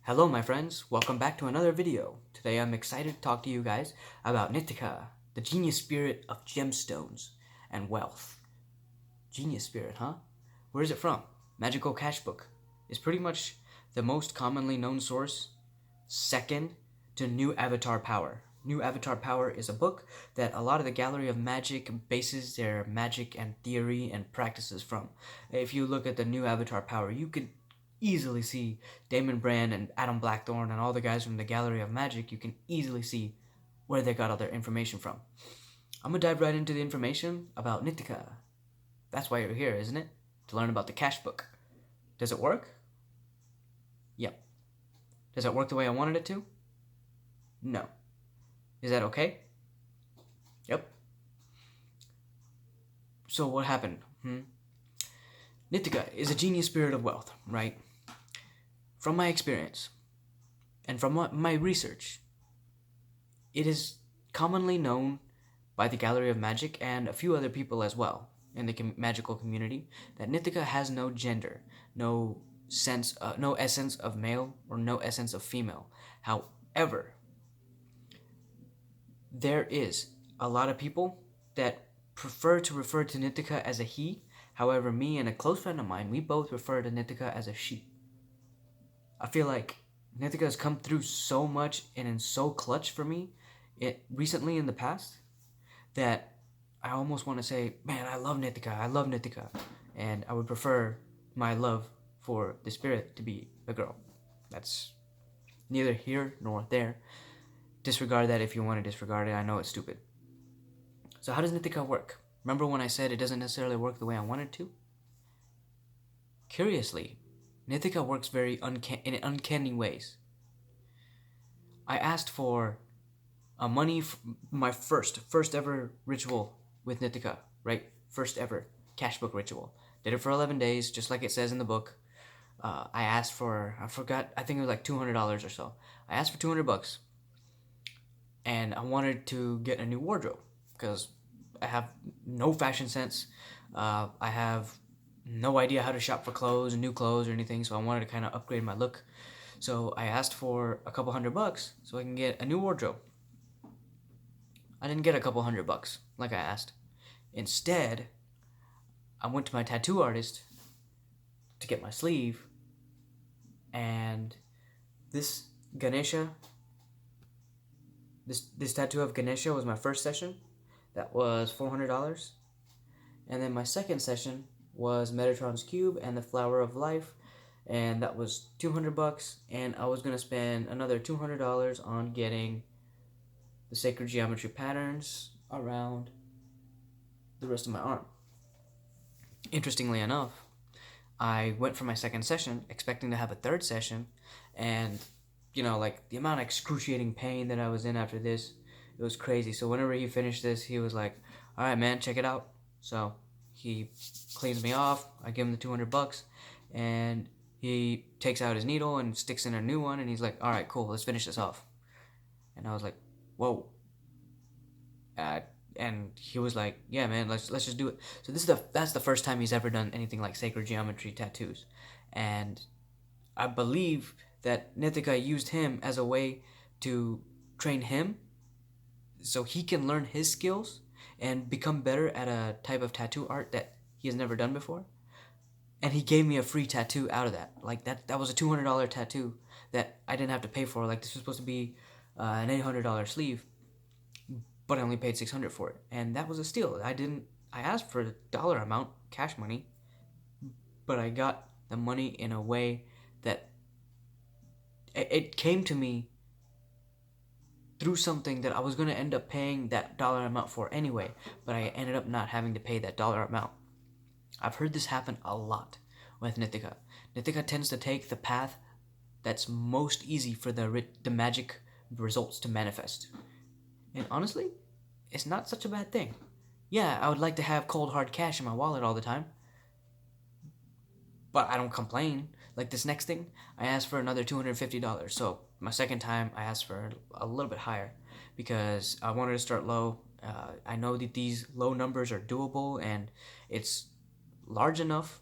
Hello my friends, welcome back to another video. Today I'm excited to talk to you guys about Nitika, the genius spirit of gemstones and wealth. Genius spirit, huh? Where is it from? Magickal Cashbook is pretty much the most commonly known source, second to New Avatar Power. New Avatar Power is a book that a lot of the Gallery of Magic bases their magic and theory and practices from. If you look at the New Avatar Power, you can easily see Damon and Adam Blackthorne and all the guys from the Gallery of Magic. You can easily see where they got all their information from. I'm gonna dive right into the information about Nitika. That's why you're here, isn't it? To learn about the cash book. Does it work? Yep. Does it work the way I wanted it to? No. Is that okay? Yep. So what happened? Nitika is a genius spirit of wealth, right? From my experience and from my research, it is commonly known by the Gallery of Magic and a few other people as well in the magical community that Nitika has no gender, no essence of male or no essence of female. However, there is a lot of people that prefer to refer to Nitika as a he. However, me and a close friend of mine, we both refer to Nitika as a she. I feel like Nitika has come through so much and in so clutch for me recently in the past that I almost want to say, man, I love Nitika. And I would prefer my love for the spirit to be a girl. That's neither here nor there. Disregard that if you want to disregard it. I know it's stupid. So how does Nitika work? Remember when I said it doesn't necessarily work the way I want it to? Curiously, Nitika works in uncanny ways. I asked for money my first ever ritual with Nitika, right? First ever cash book ritual. Did it for 11 days, just like it says in the book. I asked for, I think it was like $200 or so. I asked for $200, and I wanted to get a new wardrobe because I have no fashion sense. I have no idea how to shop for clothes and new clothes or anything, so I wanted to kind of upgrade my look. So I asked for a couple $100 so I can get a new wardrobe. I didn't get a couple $100 like I asked. Instead, I went to my tattoo artist to get my sleeve, and this Ganesha, this tattoo of Ganesha was my first session. That was $400. And then my second session was Metatron's Cube and the Flower of Life, and that was $200. And I was going to spend another $200 on getting the sacred geometry patterns around the rest of my arm. Interestingly enough, I went for my second session expecting to have a third session, and like the amount of excruciating pain that I was in after this, it was crazy. So whenever he finished this, he was like, all right, man, check it out. So he cleans me off. I give him the $200, and he takes out his needle and sticks in a new one, and he's like, all right, cool, let's finish this off. And I was like, whoa. And he was like, yeah, man, let's just do it. So that's the first time he's ever done anything like sacred geometry tattoos. And I believe that Nitika used him as a way to train him so he can learn his skills and become better at a type of tattoo art that he has never done before. And he gave me a free tattoo out of that. Like that was a $200 tattoo that I didn't have to pay for. Like this was supposed to be an $800 sleeve, but I only paid $600 for it. And that was a steal. I asked for the dollar amount, cash money, but I got the money in a way that it came to me through something that I was going to end up paying that dollar amount for anyway, but I ended up not having to pay that dollar amount. I've heard this happen a lot with Nitika. Nitika tends to take the path that's most easy for the magic results to manifest. And honestly, it's not such a bad thing. Yeah, I would like to have cold hard cash in my wallet all the time, but I don't complain. Like this next thing, I asked for another $250. So my second time, I asked for a little bit higher because I wanted to start low. I know that these low numbers are doable, and it's large enough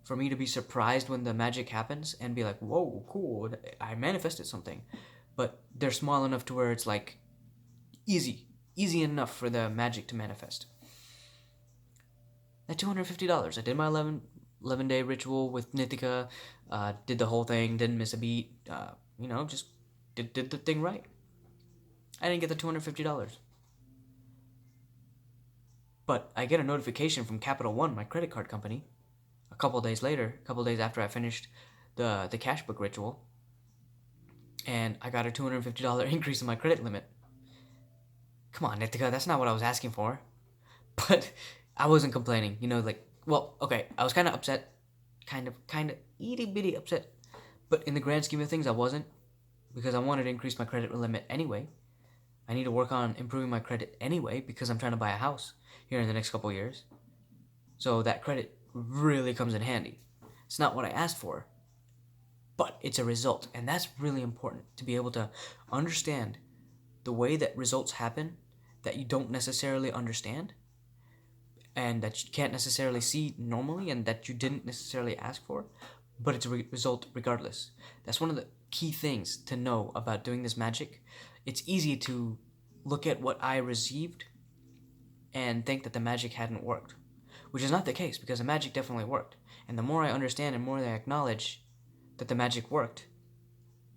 for me to be surprised when the magic happens and be like, whoa, cool, I manifested something. But they're small enough to where it's like easy enough for the magic to manifest. At $250, I did my 11-day ritual with Nitika, did the whole thing, didn't miss a beat, just did the thing right. I didn't get the $250. But I get a notification from Capital One, my credit card company, a couple days after I finished the Cashbook ritual, and I got a $250 increase in my credit limit. Come on, Nitika, that's not what I was asking for. But I wasn't complaining, I was kind of upset, kind of itty bitty upset, but in the grand scheme of things, I wasn't, because I wanted to increase my credit limit anyway. I need to work on improving my credit anyway, because I'm trying to buy a house here in the next couple years. So that credit really comes in handy. It's not what I asked for, but it's a result, and that's really important, to be able to understand the way that results happen that you don't necessarily understand, and that you can't necessarily see normally, and that you didn't necessarily ask for, but it's a result regardless. That's one of the key things to know about doing this magic. It's easy to look at what I received and think that the magic hadn't worked, which is not the case, because the magic definitely worked. And the more I understand and more I acknowledge that the magic worked,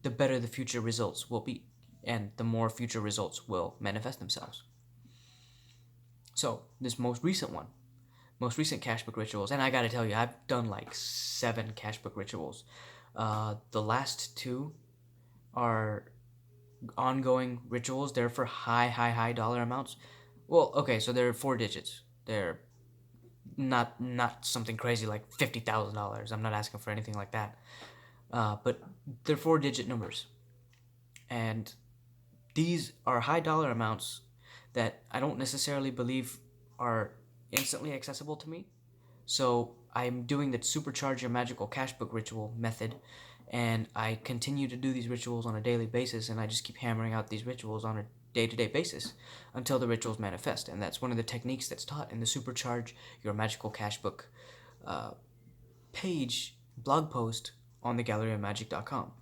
the better the future results will be, and the more future results will manifest themselves. So, this most recent Cashbook rituals, and I gotta tell you, I've done like 7 Cashbook rituals. The last 2 are ongoing rituals. They're for high dollar amounts. Well, okay, so they're 4 digits. They're not something crazy like $50,000. I'm not asking for anything like that. But they're 4-digit numbers. And these are high dollar amounts that I don't necessarily believe are instantly accessible to me. So I'm doing the Supercharge Your Magickal Cashbook ritual method, and I continue to do these rituals on a daily basis, and I just keep hammering out these rituals on a day-to-day basis until the rituals manifest. And that's one of the techniques that's taught in the Supercharge Your Magickal Cashbook blog post on thegalleryofmagic.com.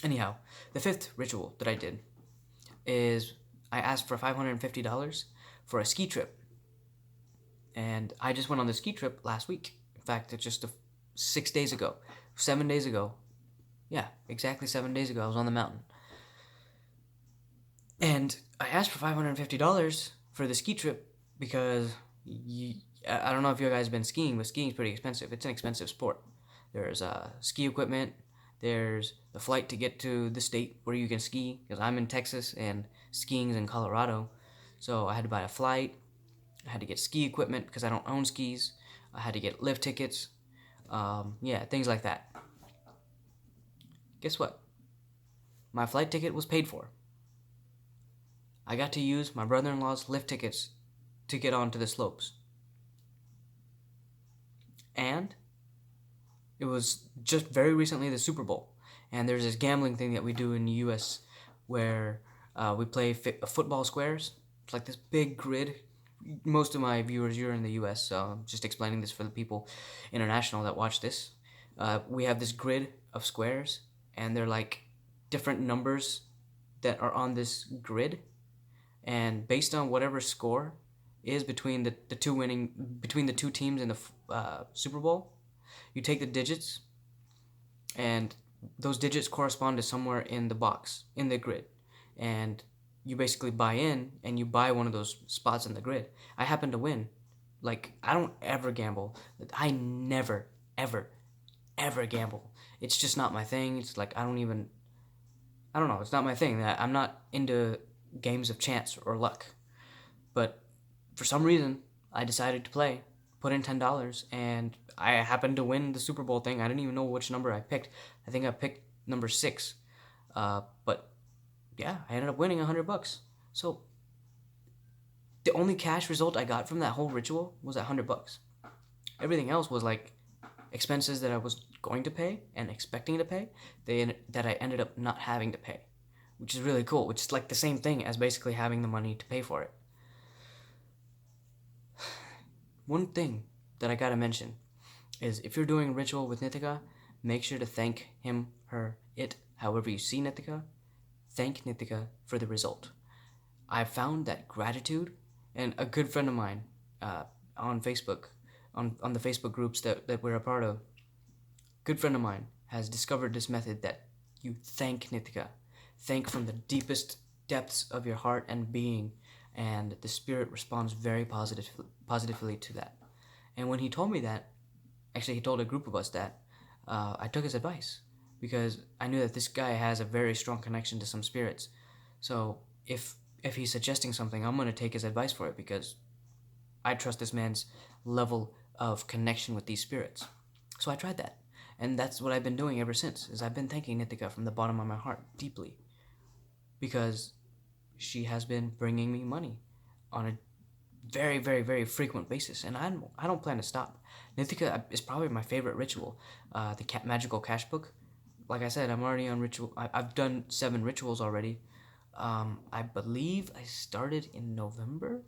Anyhow, the 5th ritual that I did is I asked for $550 for a ski trip. And I just went on the ski trip last week. In fact, it's just 7 days ago. Yeah, exactly 7 days ago, I was on the mountain. And I asked for $550 for the ski trip because I don't know if you guys have been skiing, but skiing is pretty expensive. It's an expensive sport. There's ski equipment. There's the flight to get to the state where you can ski, because I'm in Texas and skiing's in Colorado. So I had to buy a flight. I had to get ski equipment because I don't own skis. I had to get lift tickets. Things like that. Guess what? My flight ticket was paid for. I got to use my brother-in-law's lift tickets to get onto the slopes. And it was just very recently the Super Bowl. And there's this gambling thing that we do in the U.S. where we play football squares. It's like this big grid. Most of my viewers, you're in the U.S., so I'm just explaining this for the people international that watch this. We have this grid of squares, and they're like different numbers that are on this grid. And based on whatever score is between the two teams in the Super Bowl, you take the digits, and those digits correspond to somewhere in the box, in the grid. And you basically buy in, and you buy one of those spots in the grid. I happen to win. Like, I don't ever gamble. I never, ever, ever gamble. It's just not my thing. It's like, I don't know. It's not my thing. I'm not into games of chance or luck. But for some reason, I decided to play, put in $10, and I happened to win the Super Bowl thing. I didn't even know which number I picked. I think I picked number 6. But yeah, I ended up winning $100. So the only cash result I got from that whole ritual was $100. Everything else was like expenses that I was going to pay and expecting to pay that I ended up not having to pay, which is really cool, which is like the same thing as basically having the money to pay for it. One thing that I gotta mention is if you're doing ritual with Nitika, make sure to thank him, her, it, however you see Nitika. Thank Nitika for the result. I found that gratitude, and a good friend of mine on Facebook, on the Facebook groups that we're a part of, good friend of mine has discovered this method that you thank Nitika. Thank from the deepest depths of your heart and being, and the spirit responds very positively to that. And when he told me that, actually, he told a group of us that, I took his advice because I knew that this guy has a very strong connection to some spirits. So if he's suggesting something, I'm gonna take his advice for it because I trust this man's level of connection with these spirits. So I tried that, and that's what I've been doing ever since. Is I've been thanking Nitika from the bottom of my heart deeply because she has been bringing me money on a very, very, very frequent basis, and I don't plan to stop. Nitika is probably my favorite ritual. The Magickal Cashbook. Like I said, I'm already on ritual. I've done 7 rituals already. I believe I started in November.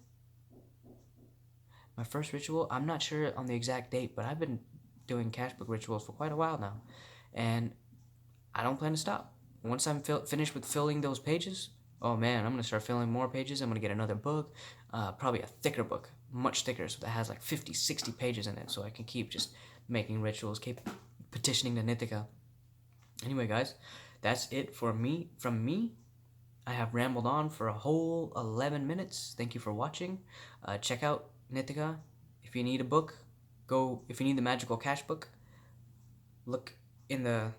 My first ritual. I'm not sure on the exact date, but I've been doing Cashbook rituals for quite a while now, and I don't plan to stop. Once I'm finished with filling those pages, oh man, I'm gonna start filling more pages. I'm gonna get another book, probably a thicker book, much thicker, so that has like 50, 60 pages in it, so I can keep just making rituals, keep petitioning to Nitika. Anyway, guys, that's it for me. From me, I have rambled on for a whole 11 minutes. Thank you for watching. Check out Nitika. If you need a book, go. If you need the Magickal Cashbook, look in the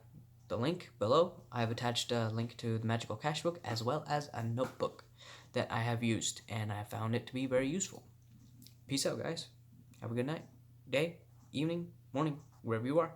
link below. I have attached a link to the Magickal Cashbook as well as a notebook that I have used, and I found it to be very useful. Peace out, guys. Have a good night, day, evening, morning, wherever you are.